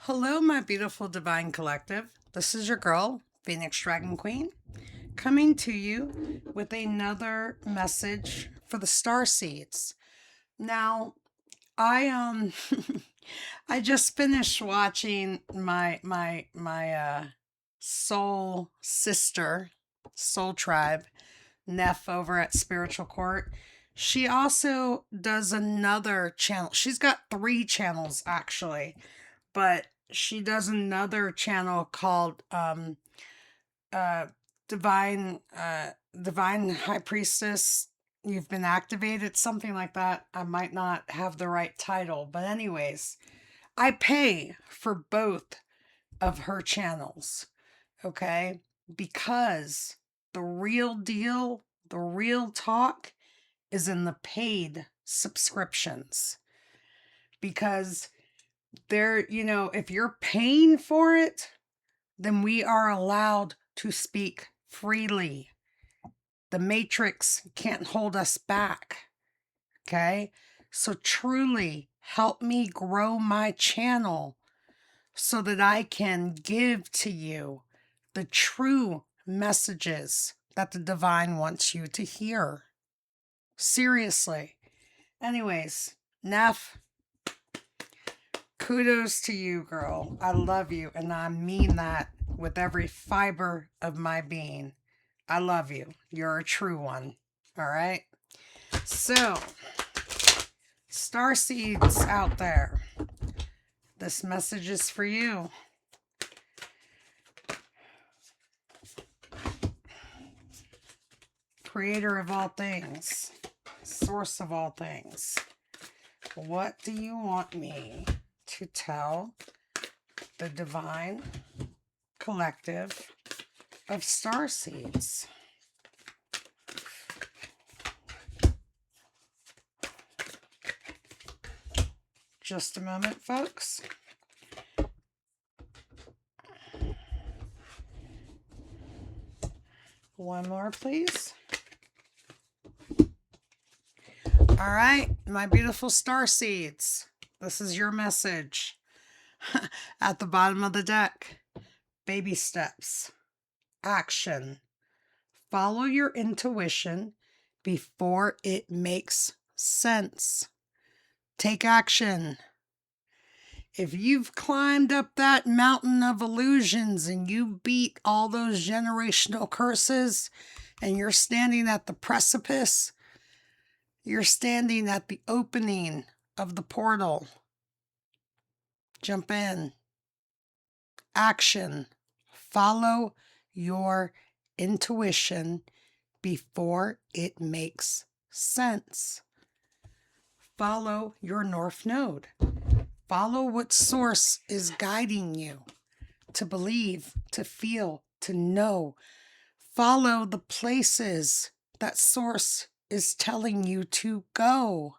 Hello, my beautiful divine collective. This is your girl, Phoenix Dragon Queen, coming to you with another message for the star seeds. Now, I I just finished watching my soul sister, soul tribe, Neff over at Spiritual Court. She also does another channel. She's got three channels actually, but she does another channel called uh Divine High Priestess. You've been activated, something like that. I might not have the right title, but anyways, I pay for both of her channels, okay? Because the real deal, the real talk is in the paid subscriptions. Because if you're paying for it, then we are allowed to speak freely. The matrix can't hold us back. Okay? So truly help me grow my channel so that I can give to you the true messages that the divine wants you to hear. Seriously. Anyways, Neff, kudos to you, girl. I love you, and I mean that with every fiber of my being. I love you. You're a true one. All right? So, star seeds out there, this message is for you. Creator of all things, source of all things. What do you want me to tell the divine collective of star seeds? Just a moment, folks. One more, please. All right, my beautiful star seeds. This is your message. At the bottom of the deck, baby steps, action. Follow your intuition before it makes sense. Take action. If you've climbed up that mountain of illusions and you beat all those generational curses and you're standing at the precipice, you're standing at the opening of the portal. Jump in. Action. Follow your intuition before it makes sense. Follow your North Node. Follow what source is guiding you to believe, to feel, to know. Follow the places that source is telling you to go.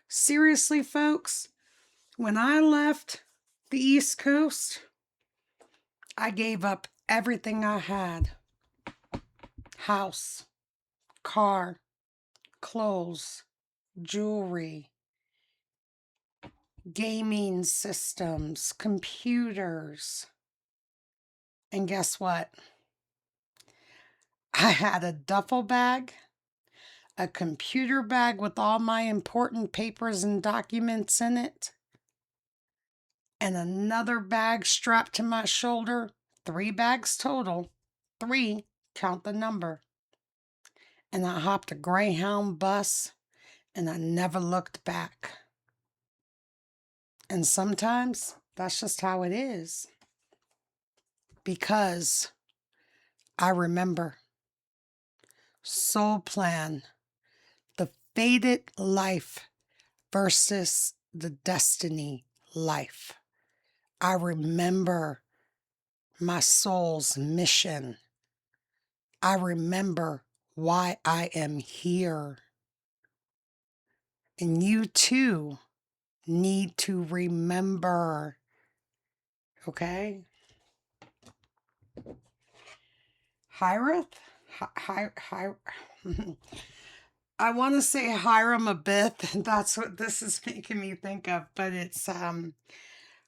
Seriously, folks, when I left the East Coast, I gave up everything I had. House, car, clothes, jewelry, gaming systems, computers. And guess what? I had a duffel bag, a computer bag with all my important papers and documents in it, and another bag strapped to my shoulder. 3 bags total. 3, count the number. And I hopped a Greyhound bus and I never looked back. And sometimes that's just how it is. Because I remember soul plan, the fated life versus the destiny life. I remember my soul's mission. I remember why I am here. And you too need to remember. Okay? Hirath? I want to say Hiram a bit. That's what this is making me think of, but it's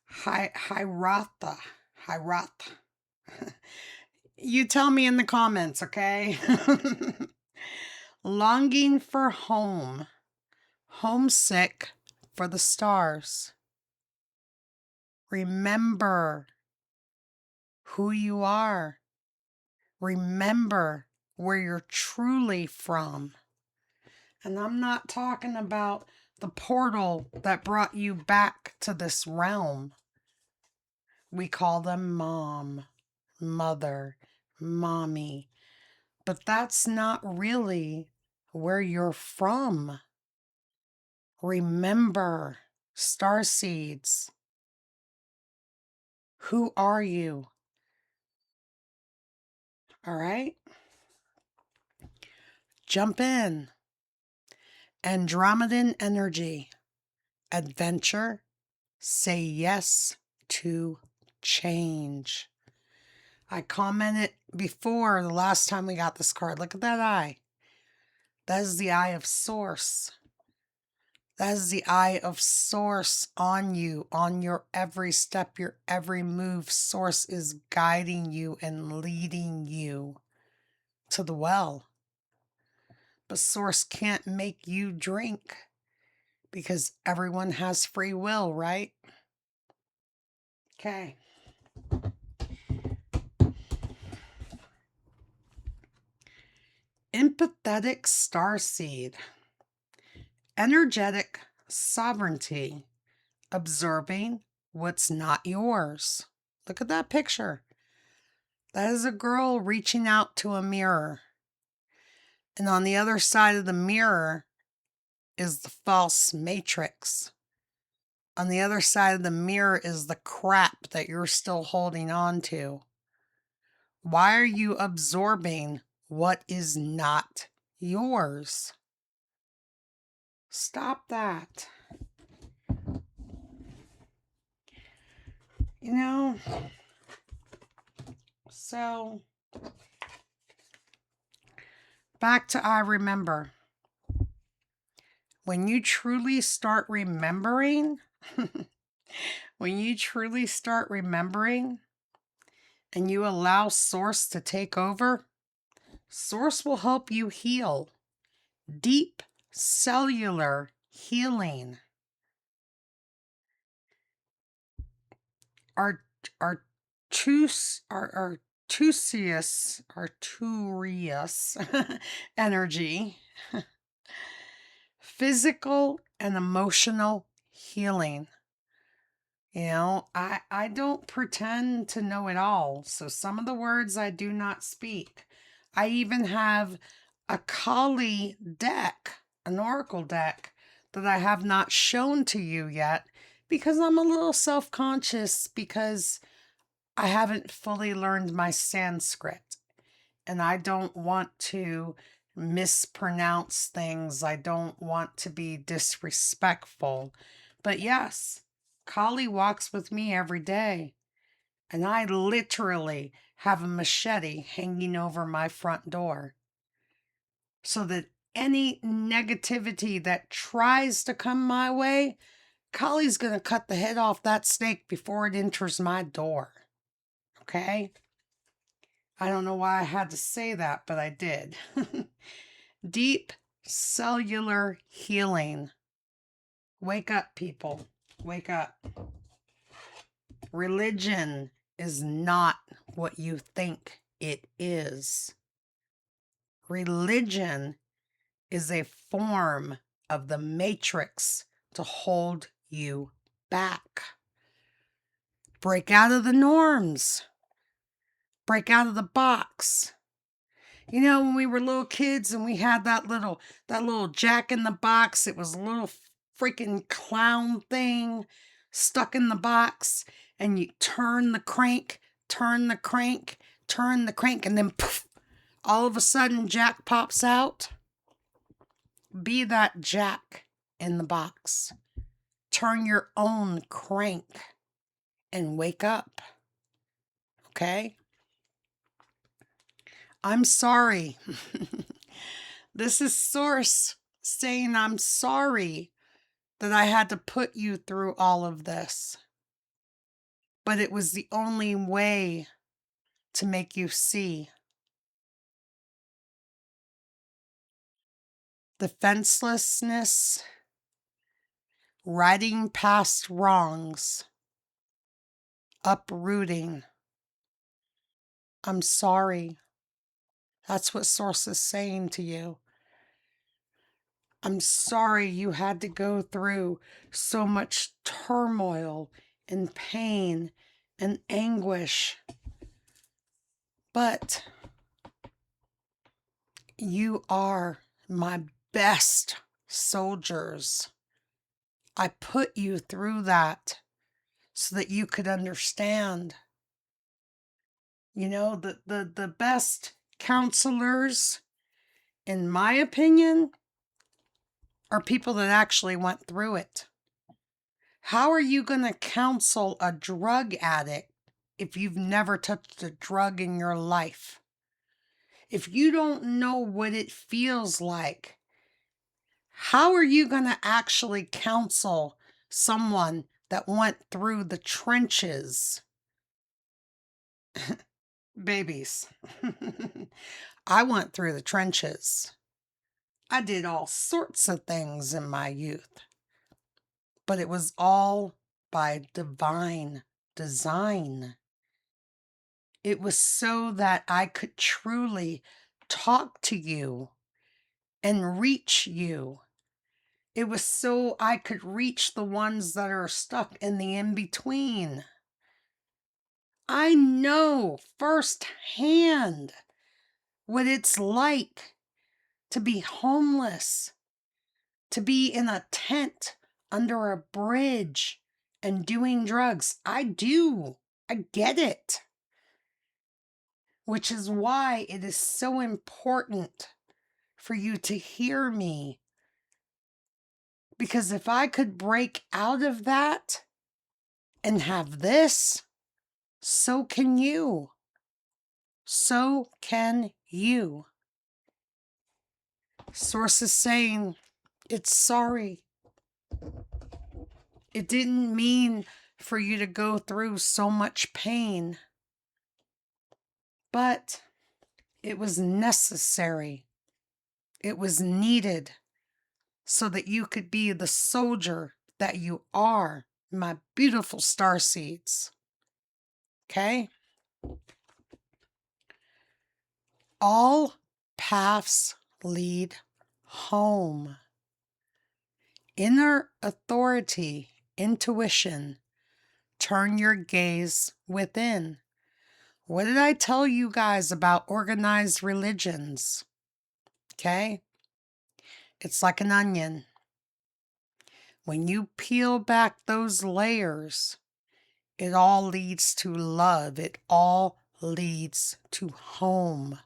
Hiratha. Hiratha. You tell me in the comments, okay? Longing for home. Homesick for the stars. Remember who you are. Remember where you're truly from. And I'm not talking about the portal that brought you back to this realm. We call them mom, mother, mommy. But that's not really where you're from. Remember, starseeds. Who are you? All right? Jump in. Andromedan energy. Adventure. Say yes to change. I commented before the last time we got this card. Look at that eye. That is the eye of Source. That is the eye of Source on you, on your every step, your every move. Source is guiding you and leading you to the well. But Source can't make you drink because everyone has free will, right? Okay. Empathetic starseed. Energetic sovereignty. Observing what's not yours. Look at that picture. That is a girl reaching out to a mirror. And on the other side of the mirror is the false matrix. On the other side of the mirror is the crap that you're still holding on to. Why are you absorbing what is not yours? Stop that. You know, so back to I remember. When you truly start remembering, when you truly start remembering and you allow Source to take over, Source will help you heal. Deep cellular healing. Arturius energy. Physical and emotional healing. You know, I don't pretend to know it all. So some of the words I do not speak. I even have a Kali deck, an oracle deck that I have not shown to you yet because I'm a little self-conscious because I haven't fully learned my Sanskrit and I don't want to mispronounce things. I don't want to be disrespectful. But yes, Kali walks with me every day, and I literally have a machete hanging over my front door so that any negativity that tries to come my way, Kali's going to cut the head off that snake before it enters my door. Okay? I don't know why I had to say that, but I did. Deep cellular healing. Wake up, people. Wake up. Religion is not what you think it is. Religion is a form of the matrix to hold you back. Break out of the norms. Break out of the box. You know, when we were little kids and we had that little Jack in the Box, it was a little freaking clown thing stuck in the box, and you turn the crank, and then poof, all of a sudden Jack pops out. Be that Jack in the box. Turn your own crank and wake up. Okay? I'm sorry. This is Source saying I'm sorry that I had to put you through all of this. but it was the only way to make you see. Defenselessness, riding past wrongs, uprooting. I'm sorry. That's what Source is saying to you. I'm sorry you had to go through so much turmoil and pain and anguish. But you are my best soldiers. I put you through that so that you could understand. You know, the best counselors, in my opinion, are people that actually went through it. How are you going to counsel a drug addict if you've never touched a drug in your life? If you don't know what it feels like, how are you going to actually counsel someone that went through the trenches? Babies. I went through the trenches. I did all sorts of things in my youth, but it was all by divine design. It was so that I could truly talk to you and reach you. It was so I could reach the ones that are stuck in the in-between. I know firsthand what it's like to be homeless, to be in a tent under a bridge and doing drugs. I do. I get it. Which is why it is so important for you to hear me. Because if I could break out of that and have this, so can you. So can you. Source is saying, it's sorry. It didn't mean for you to go through so much pain, but it was necessary. It was needed so that you could be the soldier that you are, my beautiful starseeds. Okay? All paths lead home. Inner authority, intuition. Turn your gaze within. What did I tell you guys about organized religions? Okay? It's like an onion. When you peel back those layers, it all leads to love. It all leads to home.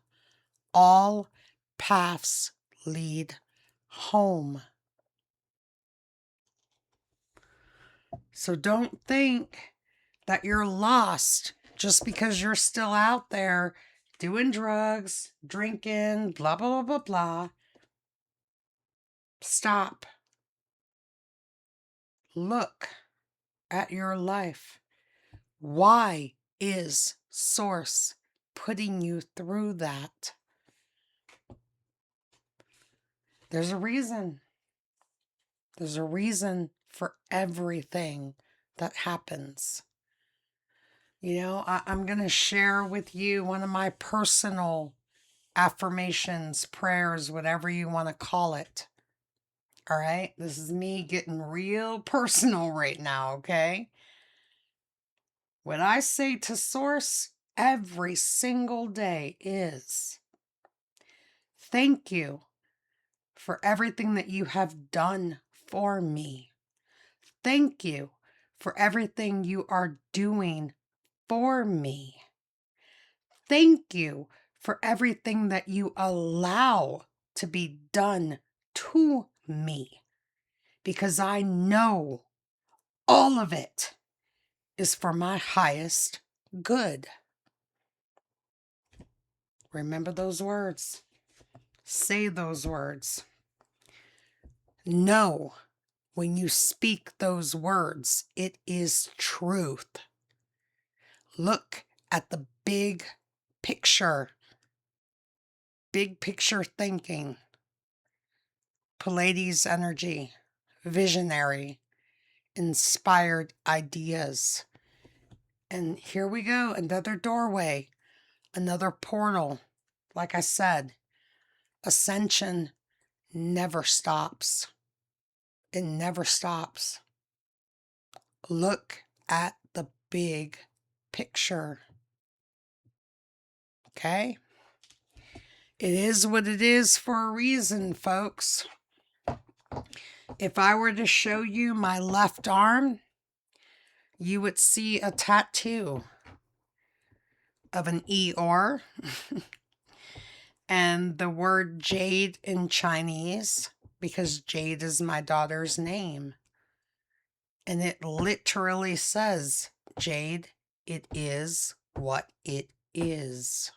All paths lead home. So don't think that you're lost just because you're still out there doing drugs, drinking, blah, blah, blah, blah, blah. Stop. Look at your life. Why is Source putting you through that? There's a reason. There's a reason for everything that happens. You know, I'm going to share with you one of my personal affirmations, prayers, whatever you want to call it. All right? This is me getting real personal right now, okay? What I say to Source every single day is, thank you for everything that you have done for me. Thank you for everything you are doing for me. Thank you for everything that you allow to be done to me, because I know all of it is for my highest good. Remember those words. Say those words. Know when you speak those words, it is truth. Look at the big picture. Big picture thinking. Pleiades energy. Visionary. Inspired ideas. And here we go. Another doorway. Another portal. Like I said, ascension never stops. It never stops. Look at the big picture. Okay? It is what it is for a reason, folks. If I were to show you my left arm, you would see a tattoo of an Eeyore and the word jade in Chinese, because Jade is my daughter's name. And it literally says, Jade, it is what it is.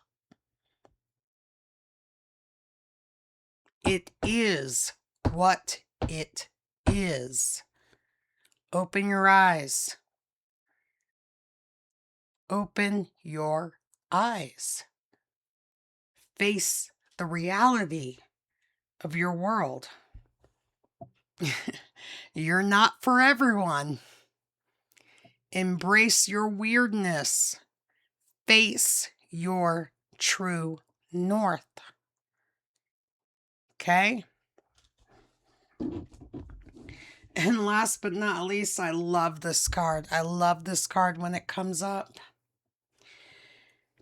It is what it is. Open your eyes. Open your eyes. Face the reality of your world. You're not for everyone. Embrace your weirdness. Face your true north. Okay? And last but not least, I love this card. I love this card when it comes up.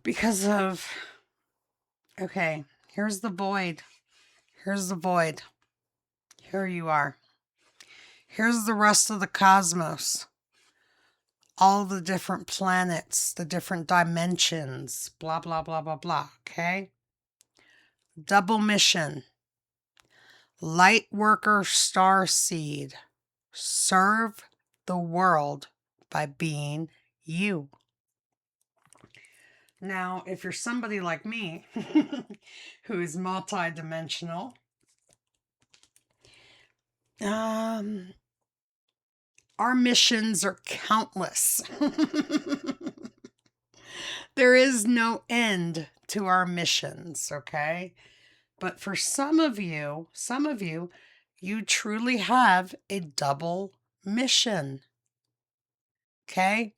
Because of... Okay, here's the void. Here's the void. Here you are. Here's the rest of the cosmos. All the different planets, the different dimensions, blah, blah, blah, blah, blah, okay? Double mission. Light worker Starseed. Serve the world by being you. Now, if you're somebody like me, who is multidimensional, our missions are countless. There is no end to our missions, okay? But for some of you, you truly have a double mission, okay?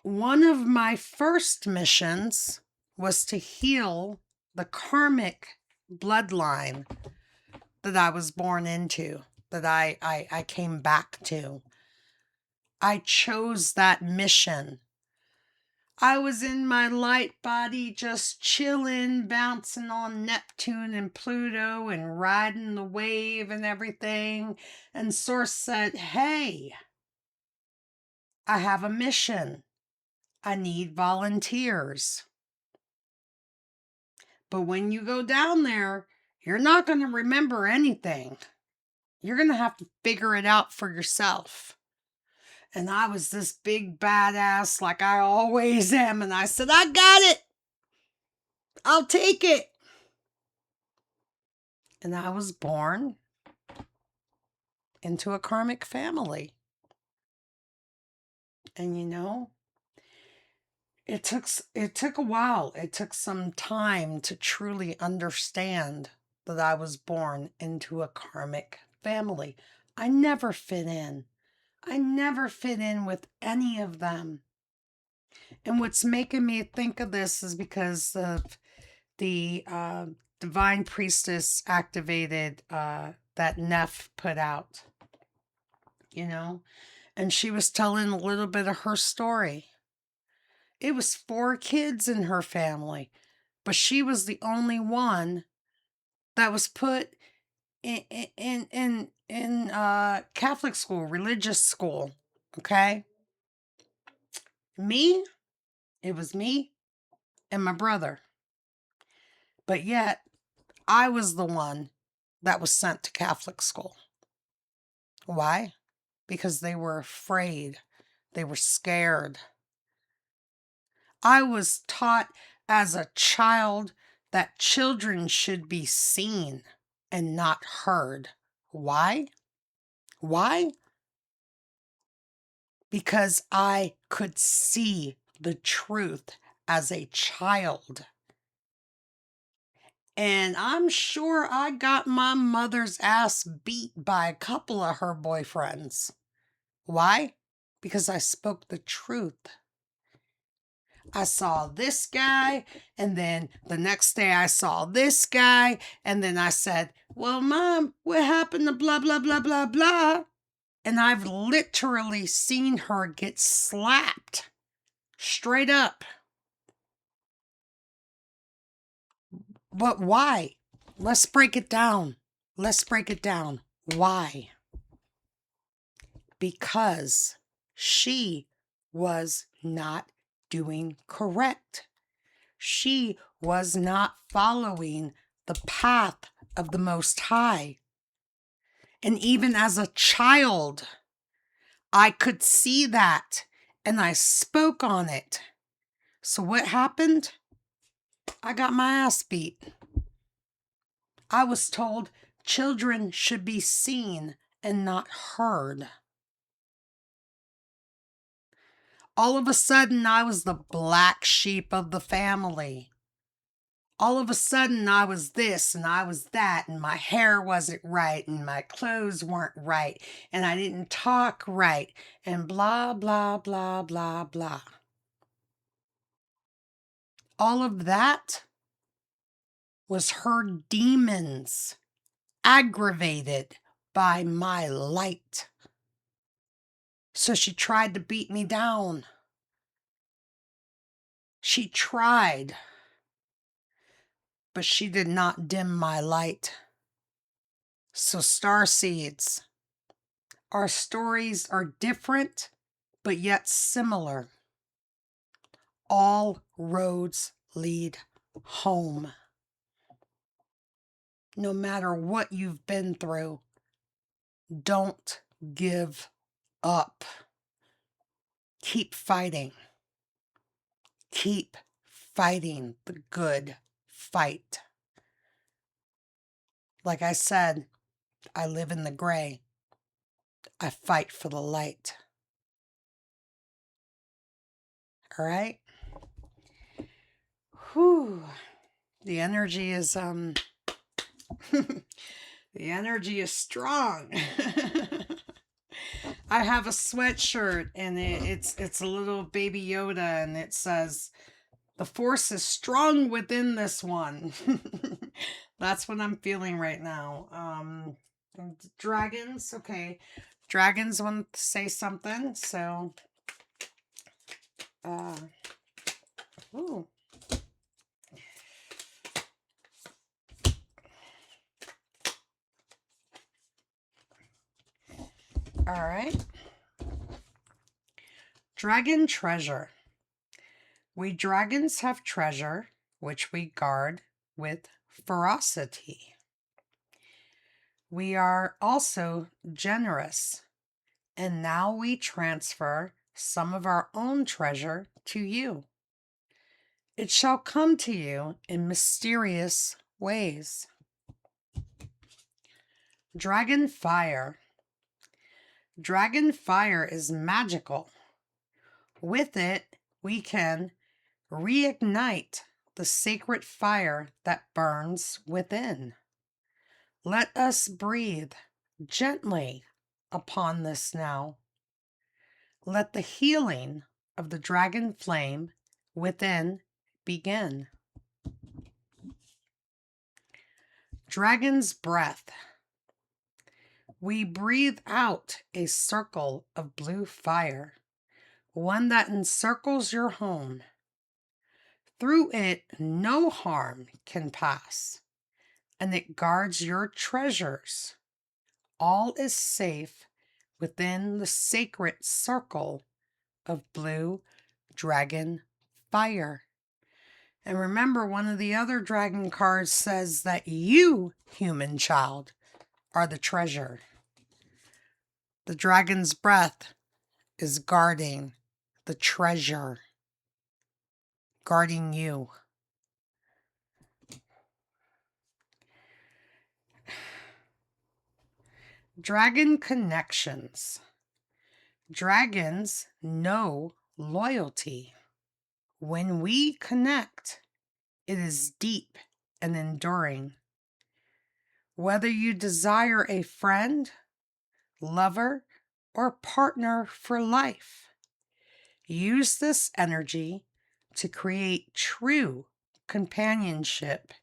One of my first missions was to heal the karmic bloodline that I was born into, that I came back to. I chose that mission. I was in my light body just chilling, bouncing on Neptune and Pluto and riding the wave and everything. And Source said, hey, I have a mission. I need volunteers. But when you go down there, you're not going to remember anything. You're going to have to figure it out for yourself. And I was this big badass like I always am. And I said, I got it. I'll take it. And I was born into a karmic family. And you know, it took a while. It took some time to truly understand that I was born into a karmic family. I never fit in. I never fit in with any of them. And what's making me think of this is because of the Divine Priestess activated that Neff put out, you know, and she was telling a little bit of her story. It was 4 kids in her family, but she was the only one that was put in Catholic school, religious school. Okay, me, it was me and my brother, but yet I was the one that was sent to Catholic school. Why? Because they were afraid. They were scared. I was taught as a child that children should be seen and not heard. Why? Why? because I could see the truth as a child. And I'm sure I got my mother's ass beat by a couple of her boyfriends. Why? Because I spoke the truth. I saw this guy, and then the next day I saw this guy, and then I said, well, Mom, what happened to blah, blah, blah, blah, blah? And I've literally seen her get slapped straight up. But why? Let's break it down. Let's break it down. Why? Because she was not doing correct. She was not following the path of the Most High. And even as a child, I could see that and I spoke on it. So what happened? I got my ass beat. I was told children should be seen and not heard. All of a sudden, I was the black sheep of the family. All of a sudden, I was this and I was that, and my hair wasn't right, and my clothes weren't right, and I didn't talk right, and blah, blah, blah, blah, blah. All of that was her demons aggravated by my light. So she tried to beat me down. She tried, but she did not dim my light. So, Starseeds, our stories are different, but yet similar. All roads lead home. No matter what you've been through, don't give up. Keep fighting. Keep fighting the good fight. Like I said, I live in the gray. I fight for the light. All right? Whew. The energy is the energy is strong. I have a sweatshirt and it's a little baby Yoda and it says, "The force is strong within this one." That's what I'm feeling right now. Dragons, okay. Dragons want to say something, so ooh. All right. Dragon treasure. We dragons have treasure, which we guard with ferocity. We are also generous, and now we transfer some of our own treasure to you. It shall come to you in mysterious ways. Dragon fire. Dragon fire is magical. With it, we can reignite the sacred fire that burns within. Let us breathe gently upon this now. Let the healing of the dragon flame within begin. Dragon's breath. We breathe out a circle of blue fire, one that encircles your home. Through it, no harm can pass, and it guards your treasures. All is safe within the sacred circle of blue dragon fire. And remember, one of the other dragon cards says that you, human child, are the treasure. The dragon's breath is guarding the treasure, guarding you. Dragon connections. Dragons know loyalty. When we connect, it is deep and enduring. Whether you desire a friend, lover, or partner for life, use this energy to create true companionship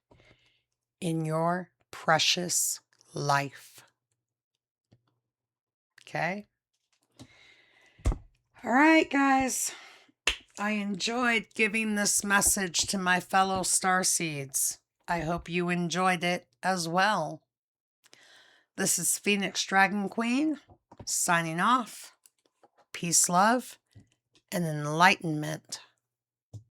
in your precious life. Okay? All right, guys. I enjoyed giving this message to my fellow starseeds. I hope you enjoyed it as well. This is Phoenix Dragon Queen signing off. Peace, love, and enlightenment.